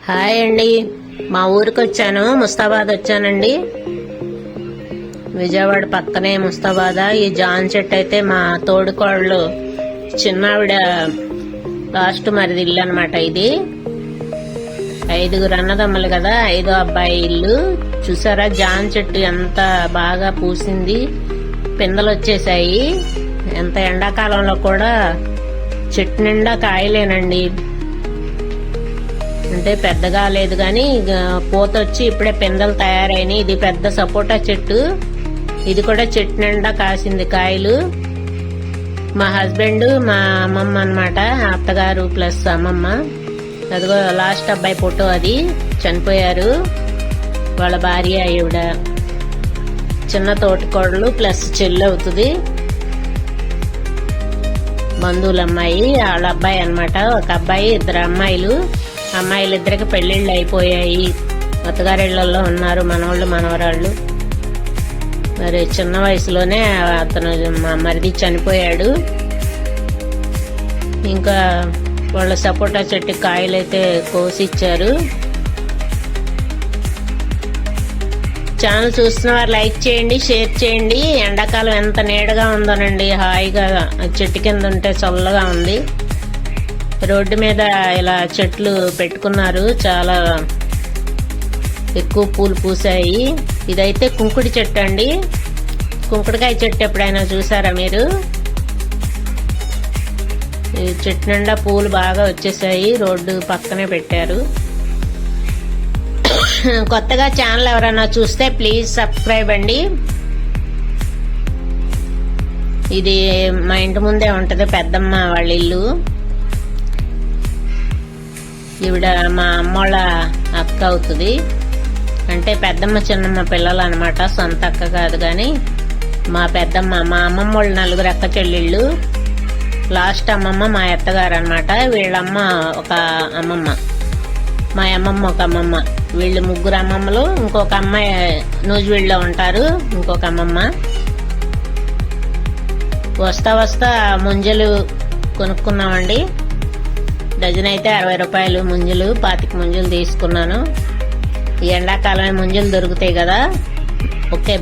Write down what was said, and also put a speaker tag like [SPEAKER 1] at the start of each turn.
[SPEAKER 1] Hi అండి, మా ఊరికి వచ్చాను. ముస్తాబాద్ వచ్చానండి. విజయవాడ పక్కనే ముస్తాబాద్. ఈ జాన్ చెట్టు అయితే మా తోడుకోళ్ళు చిన్నావిడ లాస్ట్ మరిది ఇల్లు అనమాట. ఇది 5 అన్నదమ్ములు కదా, 5వ అబ్బాయి ఇల్లు. చూసారా జాన్ చెట్టు ఎంత బాగా పూసింది, పిందెలు వచ్చేసాయి. ఎంత ఎండాకాలంలో కూడా చెట్టు నిండా కాయలేనండి. అంటే పెద్దగా లేదు కానీ పూత వచ్చి ఇప్పుడే పిందెలు తయారైనాయి. ఇది పెద్ద సపోటా చెట్టు. ఇది కూడా చెట్టు నిండా కాసింది కాయలు. మా హస్బెండ్, మా అమ్మమ్మ అనమాట, అత్తగారు ప్లస్ అమ్మమ్మ. అదిగో లాస్ట్ అబ్బాయి ఫోటో, అది చనిపోయారు. వాళ్ళ భార్య ఈవిడ చిన్న తోటికోడలు ప్లస్ చెల్లి అవుతుంది. బంధువుల అమ్మాయి, వాళ్ళ అబ్బాయి అనమాట. ఒక అబ్బాయి, 2 అమ్మాయిలు. అమ్మాయిలిద్దరికి పెళ్లిళ్ళు అయిపోయాయి. అత్తగారిళ్లలో ఉన్నారు మనవాళ్ళు మనవరాళ్ళు. మరి చిన్న వయసులోనే అతను మా మరిది చనిపోయాడు. ఇంకా వాళ్ళ సపోటా చెట్టు కాయలైతే కోసి ఇచ్చారు. ఛానల్ చూస్తున్న వారు లైక్ చేయండి, షేర్ చేయండి. ఎండాకాలం ఎంత నీడగా ఉందోనండి, హాయిగా చెట్టు కింద ఉంటే చల్లగా ఉంది. రోడ్డు మీద ఇలా చెట్లు పెట్టుకున్నారు, చాలా ఎక్కువ పూలు పూసాయి. ఇదైతే కుంకుడి చెట్టు అండి. కుంకుడికాయ చెట్టు ఎప్పుడైనా చూసారా మీరు? ఈ చెట్టు నిండా పూలు బాగా వచ్చేసాయి. రోడ్డు పక్కనే పెట్టారు. కొత్తగా ఛానల్ ఎవరైనా చూస్తే ప్లీజ్ సబ్స్క్రైబ్ అండి. ఇది మా ఇంటి ముందే ఉంటది, పెద్దమ్మ వాళ్ళ ఇల్లు. ఈవిడ మా అమ్మోళ్ళ అక్క అవుతుంది. అంటే పెద్దమ్మ చిన్నమ్మ పిల్లలు అనమాట, సొంత అక్క కాదు కానీ మా పెద్దమ్మ. మా అమ్మమ్మ వాళ్ళు 4 అక్క చెల్లెళ్ళు. లాస్ట్ అమ్మమ్మ మా అత్తగారు అనమాట. వీళ్ళమ్మ ఒక అమ్మమ్మ, మా అమ్మమ్మ ఒక అమ్మమ్మ. వీళ్ళు 3 అమ్మమ్మలు. ఇంకొక అమ్మాయి నూజివీడులో ఉంటారు, ఇంకొక అమ్మమ్మ. వస్తా వస్తా ముంజలు కొనుక్కున్నామండి. డజన్ అయితే 60 రూపాయలు ముంజలు. 25 ముంజలు తీసుకున్నాను. ఈ ఎండాకాలమే ముంజలు దొరుకుతాయి కదా. ఓకే.